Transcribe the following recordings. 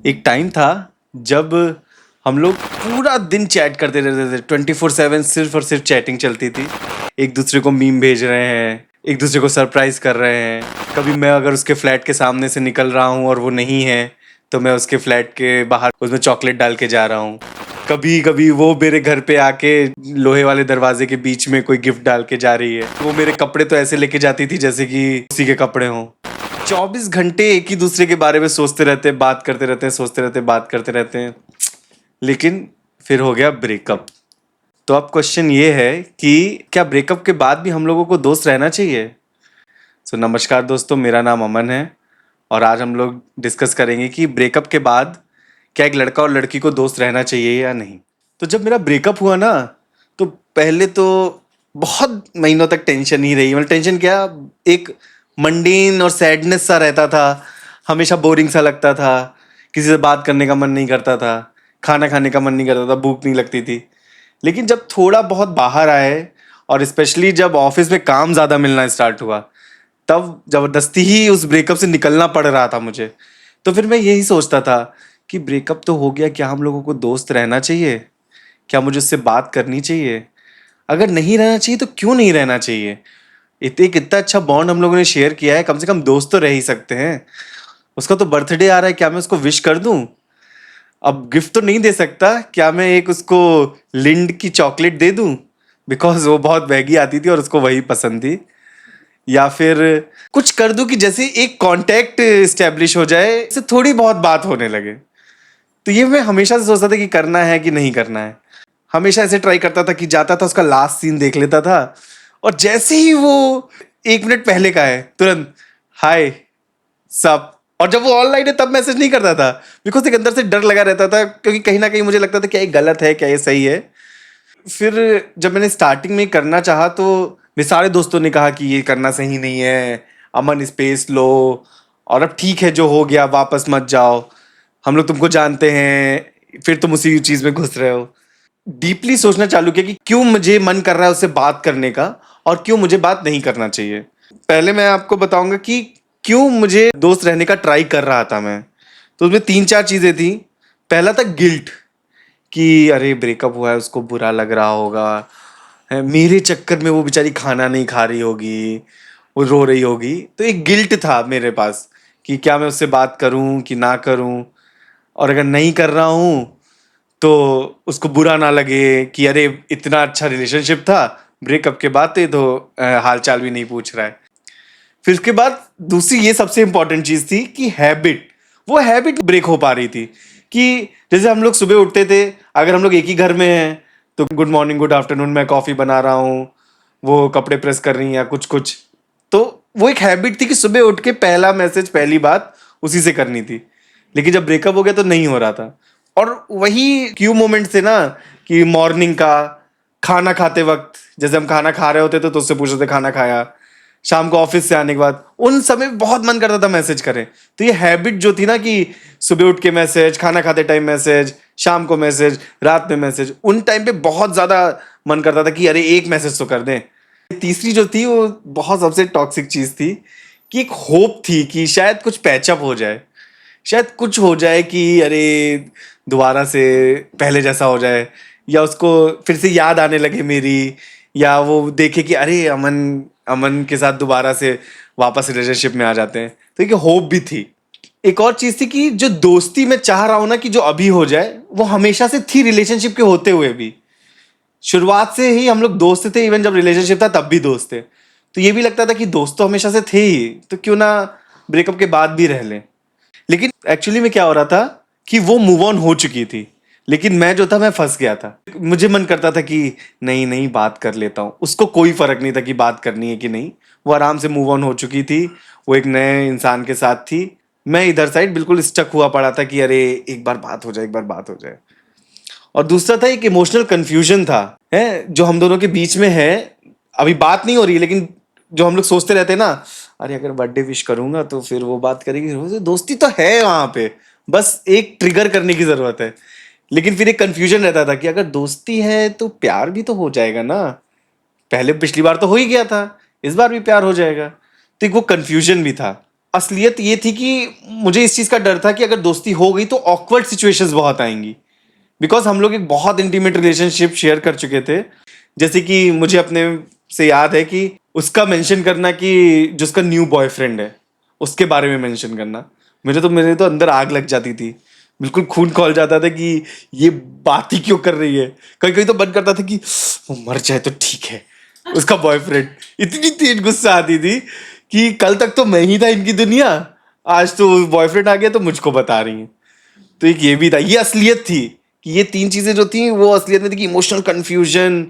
एक टाइम था जब हम लोग पूरा दिन चैट करते रहते थे 24/7 सिर्फ और सिर्फ चैटिंग चलती थी। एक दूसरे को मीम भेज रहे हैं, एक दूसरे को सरप्राइज कर रहे हैं। कभी मैं अगर उसके फ्लैट के सामने से निकल रहा हूँ और वो नहीं है तो मैं उसके फ्लैट के बाहर उसमें चॉकलेट डाल के जा रहा हूँ। कभी कभी वो मेरे घर पे आके लोहे वाले दरवाजे के बीच में कोई गिफ्ट डाल के जा रही है। वो मेरे कपड़े तो ऐसे लेके जाती थी जैसे कि उसी के कपड़े हों। 24 घंटे एक ही दूसरे के बारे में सोचते रहते हैं, बात करते रहते हैं, सोचते रहते हैं, बात करते रहते हैं। लेकिन फिर हो गया ब्रेकअप। तो अब क्वेश्चन ये है कि क्या ब्रेकअप के बाद भी हम लोगों को दोस्त रहना चाहिए? नमस्कार दोस्तों, मेरा नाम अमन है और आज हम लोग डिस्कस करेंगे कि ब्रेकअप के बाद क्या एक लड़का और लड़की को दोस्त रहना चाहिए या नहीं। तो जब मेरा ब्रेकअप हुआ ना, तो पहले तो बहुत महीनों तक टेंशन ही रही। मतलब टेंशन क्या, एक मंडेन और सैडनेस सा रहता था। हमेशा बोरिंग सा लगता था, किसी से बात करने का मन नहीं करता था, खाना खाने का मन नहीं करता था, भूख नहीं लगती थी। लेकिन जब थोड़ा बहुत बाहर आए और स्पेशली जब ऑफिस में काम ज़्यादा मिलना स्टार्ट हुआ, तब ज़बरदस्ती ही उस ब्रेकअप से निकलना पड़ रहा था मुझे। तो फिर मैं यही सोचता था कि ब्रेकअप तो हो गया, क्या हम लोगों को दोस्त रहना चाहिए? क्या मुझे उससे बात करनी चाहिए? अगर नहीं रहना चाहिए तो क्यों नहीं रहना चाहिए? एक इतना अच्छा बॉन्ड हम लोगों ने शेयर किया है, कम से कम दोस्त तो रह ही सकते हैं। उसका तो बर्थडे आ रहा है, क्या मैं उसको विश कर दूं? अब गिफ्ट तो नहीं दे सकता, क्या मैं एक उसको लिंड की चॉकलेट दे दूं? बिकॉज वो बहुत महंगी आती थी और उसको वही पसंद थी। या फिर कुछ कर दूं कि जैसे एक कांटेक्ट स्टेब्लिश हो जाए, इससे थोड़ी बहुत बात होने लगे। तो ये मैं हमेशा से सोचता था कि करना है कि नहीं करना है। हमेशा ऐसे ट्राई करता था कि जाता था, उसका लास्ट सीन देख लेता था और जैसे ही वो 1 मिनट पहले का है, तुरंत हाय सब। और जब वो ऑनलाइन है तब मैसेज नहीं करता था, बिकॉज एक अंदर से डर लगा रहता था, क्योंकि कहीं ना कहीं मुझे लगता था क्या ये गलत है, क्या ये सही है। फिर जब मैंने स्टार्टिंग में करना चाहा तो मेरे सारे दोस्तों ने कहा कि ये करना सही नहीं है, अमन स्पेस लो, और अब ठीक है जो हो गया वापस मत जाओ, हम लोग तुमको जानते हैं, फिर तुम उसी चीज में घुस रहे हो। डीपली सोचना चालू किया कि क्यों मुझे मन कर रहा है उससे बात करने का और क्यों मुझे बात नहीं करना चाहिए। पहले मैं आपको बताऊंगा कि क्यों मुझे दोस्त रहने का ट्राई कर रहा था मैं। तो उसमें 3-4 चीजें थी। पहला था गिल्ट, कि अरे ब्रेकअप हुआ है, उसको बुरा लग रहा होगा, है मेरे चक्कर में वो बेचारी खाना नहीं खा रही होगी, वो रो रही होगी। तो एक गिल्ट था मेरे पास कि क्या मैं उससे बात करूं कि ना करूं, और अगर नहीं कर रहा हूं तो उसको बुरा ना लगे कि अरे इतना अच्छा रिलेशनशिप था, ब्रेकअप के बाद तो ये तो हाल चाल भी नहीं पूछ रहा है। फिर उसके बाद दूसरी ये सबसे इंपॉर्टेंट चीज थी कि हैबिट, वो हैबिट ब्रेक हो पा रही थी। कि जैसे हम लोग सुबह उठते थे, अगर हम लोग एक ही घर में हैं तो गुड मॉर्निंग गुड आफ्टरनून, मैं कॉफी बना रहा हूँ, वो कपड़े प्रेस कर रही हैं या कुछ कुछ। तो वो एक हैबिट थी कि सुबह उठ के पहला मैसेज, पहली बात उसी से करनी थी। लेकिन जब ब्रेकअप हो गया तो नहीं हो रहा था। और वही क्यू मोमेंट थे ना, कि मॉर्निंग का, खाना खाते वक्त जैसे हम खाना खा रहे होते थे तो उससे पूछ रहे थे खाना खाया, शाम को ऑफिस से आने के बाद, उन समय बहुत मन करता था मैसेज करें। तो ये हैबिट जो थी ना कि सुबह उठ के मैसेज, खाना खाते टाइम मैसेज, शाम को मैसेज, रात में मैसेज, उन टाइम पे बहुत ज्यादा मन करता था कि अरे एक मैसेज तो कर दें। तीसरी जो थी वो बहुत सबसे टॉक्सिक चीज थी, कि एक होप थी कि शायद कुछ पैचअप हो जाए, शायद कुछ हो जाए कि अरे दोबारा से पहले जैसा हो जाए, या उसको फिर से याद आने लगे मेरी, या वो देखे कि अरे अमन अमन के साथ दोबारा से वापस रिलेशनशिप में आ जाते हैं। तो एक होप भी थी। एक और चीज थी कि जो दोस्ती मैं चाह रहा हूं ना कि जो अभी हो जाए, वो हमेशा से थी रिलेशनशिप के होते हुए भी। शुरुआत से ही हम लोग दोस्त थे, इवन जब रिलेशनशिप था तब भी दोस्त थे। तो ये भी लगता था कि दोस्त तो हमेशा से थे ही, तो क्यों ना ब्रेकअप के बाद भी रह लें। लेकिन एक्चुअली में क्या हो रहा था कि वो मूव ऑन हो चुकी थी, लेकिन मैं जो था मैं फंस गया था। मुझे मन करता था कि नहीं नहीं बात कर लेता हूँ, उसको कोई फर्क नहीं था कि बात करनी है कि नहीं। वो आराम से मूव ऑन हो चुकी थी, वो एक नए इंसान के साथ थी। मैं इधर साइड बिल्कुल स्टक हुआ पड़ा था कि अरे एक बार बात हो जाए, एक बार बात हो जाए। और दूसरा था एक इमोशनल कंफ्यूजन था, है जो हम दोनों के बीच में है। अभी बात नहीं हो रही, लेकिन जो हम लोग सोचते रहते हैं ना, अरे अगर बर्थडे विश करूंगा तो फिर वो बात करेगी, दोस्ती तो है वहां पे, बस एक ट्रिगर करने की जरूरत है। लेकिन फिर एक कंफ्यूजन रहता था कि अगर दोस्ती है तो प्यार भी तो हो जाएगा ना, पहले पिछली बार तो हो ही गया था, इस बार भी प्यार हो जाएगा। तो एक वो कंफ्यूजन भी था। असलियत ये थी कि मुझे इस चीज़ का डर था कि अगर दोस्ती हो गई तो ऑकवर्ड सिचुएशंस बहुत आएंगी, बिकॉज हम लोग एक बहुत इंटीमेट रिलेशनशिप शेयर कर चुके थे। जैसे कि मुझे अपने से याद है कि उसका मेंशन करना कि जो उसका न्यू बॉयफ्रेंड है उसके बारे में मेंशन करना, मेरे तो अंदर आग लग जाती थी, बिल्कुल खून खौल जाता था कि ये बात ही क्यों कर रही है। कहीं कहीं तो मन करता था कि वो मर जाए तो ठीक है, उसका बॉयफ्रेंड। इतनी तेज गुस्सा आती थी कि कल तक तो मैं ही था इनकी दुनिया, आज तो बॉयफ्रेंड आ गया तो मुझको बता रही है। तो एक ये भी था, ये असलियत थी कि ये तीन चीजें जो थी वो असलियत में थी कि इमोशनल कंफ्यूजन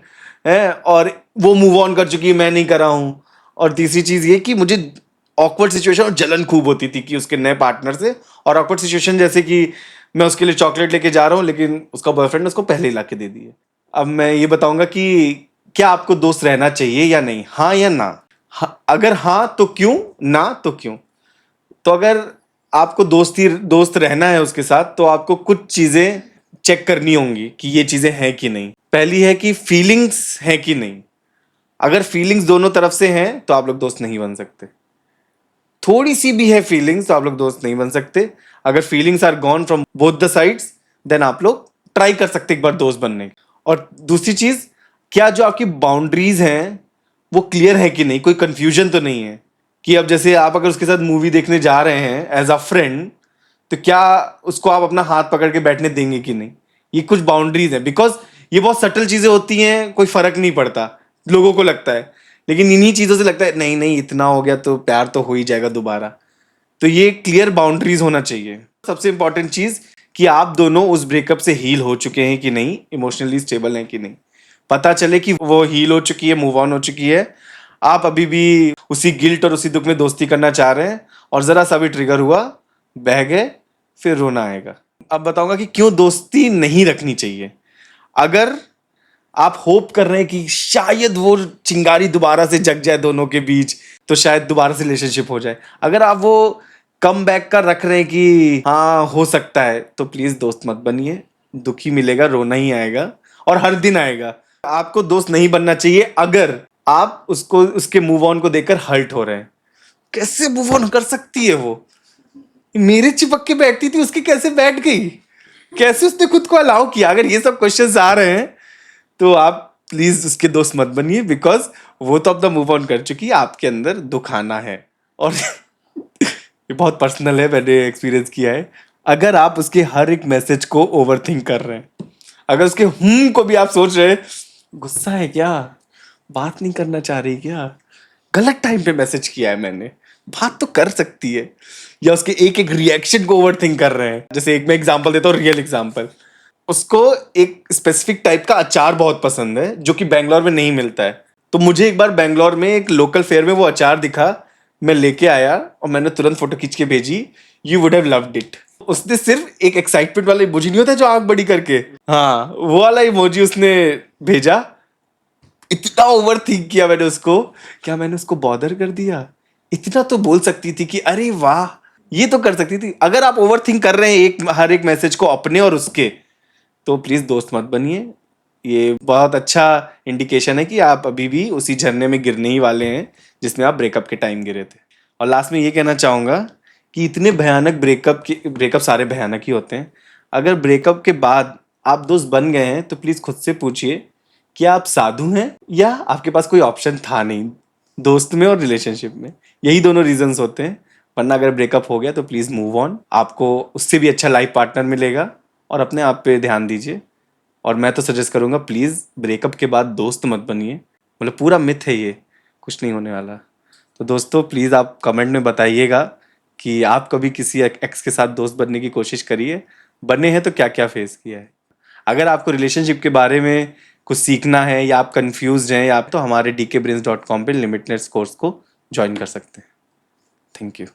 है और वो मूव ऑन कर चुकी है, मैं नहीं कर रहा हूँ। और तीसरी चीज ये कि मुझे ऑकवर्ड सिचुएशन और जलन खूब होती थी कि उसके नए पार्टनर से। और ऑकवर्ड सिचुएशन जैसे कि मैं उसके लिए चॉकलेट लेके जा रहा हूँ लेकिन उसका बॉयफ्रेंड ने उसको पहले ही ला के दे दी है। अब मैं ये बताऊंगा कि क्या आपको दोस्त रहना चाहिए या नहीं, हाँ या ना। अगर हाँ तो क्यों, ना तो क्यों। तो अगर आपको दोस्त रहना है उसके साथ तो आपको कुछ चीजें चेक करनी होंगी कि ये चीजें हैं कि नहीं। पहली है कि फीलिंग्स हैं कि नहीं। अगर फीलिंग्स दोनों तरफ से हैं तो आप लोग दोस्त नहीं बन सकते। थोड़ी सी भी है फीलिंग्स तो आप लोग दोस्त नहीं बन सकते। अगर feelings are gone from both the sides then आप लोग ट्राई कर सकते एक बार दोस्त बनने की। और दूसरी चीज, क्या जो आपकी बाउंड्रीज हैं वो क्लियर है कि नहीं, कोई कंफ्यूजन तो नहीं है कि अब जैसे आप अगर उसके साथ मूवी देखने जा रहे हैं एज अ फ्रेंड तो क्या उसको आप अपना हाथ पकड़ के बैठने देंगे कि नहीं। ये कुछ बाउंड्रीज है, बिकॉज ये बहुत सटल चीजें होती हैं, कोई फर्क नहीं पड़ता लोगों को लगता है, लेकिन इन्हीं चीजों से लगता है नहीं नहीं इतना हो गया तो प्यार तो हो ही जाएगा दोबारा। तो ये क्लियर बाउंड्रीज होना चाहिए। सबसे इंपॉर्टेंट चीज कि आप दोनों उस ब्रेकअप से हील हो चुके हैं कि नहीं, इमोशनली स्टेबल हैं कि नहीं। पता चले कि वो हील हो चुकी है, मूव ऑन हो चुकी है, आप अभी भी उसी गिल्ट और उसी दुख में दोस्ती करना चाह रहे हैं और जरा सा भी ट्रिगर हुआ बह गए, फिर रोना आएगा। अब बताऊंगा कि क्यों दोस्ती नहीं रखनी चाहिए। अगर आप होप कर रहे हैं कि शायद वो चिंगारी दोबारा से जग जाए दोनों के बीच तो शायद दोबारा से रिलेशनशिप हो जाए, अगर आप वो कम बैक का रख रहे हैं कि हाँ हो सकता है, तो प्लीज दोस्त मत बनिए। दुखी मिलेगा, रोना ही आएगा और हर दिन आएगा। आपको दोस्त नहीं बनना चाहिए अगर आप उसको उसके मूव ऑन को देखकर हर्ट हो रहे हैं। कैसे मूव ऑन कर सकती है वो, मेरे चिपक के बैठती थी उसके कैसे बैठ गई, कैसे उसने खुद को अलाउ किया। अगर ये सब क्वेश्चंस आ रहे हैं तो आप प्लीज उसके दोस्त मत बनिए, बिकॉज वो तो अपना मूव ऑन कर चुकी है, आपके अंदर दुख आना है। और ये बहुत पर्सनल है, मैंने एक्सपीरियंस किया है। अगर आप उसके हर एक मैसेज को ओवर थिंक कर रहे हैं, अगर उसके को भी आप सोच रहे हैं गुस्सा है क्या, बात नहीं करना चाह रही क्या, गलत टाइम पे मैसेज किया है मैंने, बात तो कर सकती है, या उसके एक एक रिएक्शन को ओवर थिंक कर रहे हैं। जैसे एक मैं एग्जांपल देता हूँ, रियल एग्जांपल। उसको एक स्पेसिफिक टाइप का अचार बहुत पसंद है जो कि बैंगलोर में नहीं मिलता है। तो मुझे एक बार बैंगलोर में एक लोकल फेयर में वो अचार दिखा, मैं लेके आया और मैंने तुरंत फोटो खींच के भेजी। You would have loved it. उसने सिर्फ एक एक्साइटमेंट वाला इमोजी नहीं होता जो आंख बड़ी करके, हाँ वो वाला इमोजी उसने भेजा। इतना ओवर थिंक किया मैंने उसको, क्या मैंने उसको बॉदर कर दिया। इतना तो बोल सकती थी कि अरे वाह, ये तो कर सकती थी। अगर आप ओवर थिंक कर रहे हैं हर एक मैसेज को अपने और उसके, तो प्लीज दोस्त मत बनिए। ये बहुत अच्छा इंडिकेशन है कि आप अभी भी उसी झरने में गिरने ही वाले हैं जिसमें आप ब्रेकअप के टाइम गिरे थे। और लास्ट में ये कहना चाहूंगा कि इतने भयानक ब्रेकअप सारे भयानक ही होते हैं। अगर ब्रेकअप के बाद आप दोस्त बन गए हैं तो प्लीज खुद से पूछिए कि आप साधु हैं या आपके पास कोई ऑप्शन था नहीं, दोस्त में और रिलेशनशिप में। यही दोनों रीजंस होते हैं। वरना अगर ब्रेकअप हो गया तो प्लीज मूव ऑन, आपको उससे भी अच्छा लाइफ पार्टनर मिलेगा। और अपने आप पे ध्यान दीजिए। और मैं तो सजेस्ट करूंगा प्लीज ब्रेकअप के बाद दोस्त मत बनिए, मतलब पूरा मिथ है ये, कुछ नहीं होने वाला। तो दोस्तों प्लीज आप कमेंट में बताइएगा कि आप कभी किसी एक्स के साथ दोस्त बनने की कोशिश करिए, बने हैं तो क्या क्या फेस किया है। अगर आपको रिलेशनशिप के बारे में कुछ सीखना है या आप कंफ्यूज हैं, या आप तो हमारे dkbrains.com पे लिमिटलेस कोर्स को ज्वाइन कर सकते हैं। Thank you.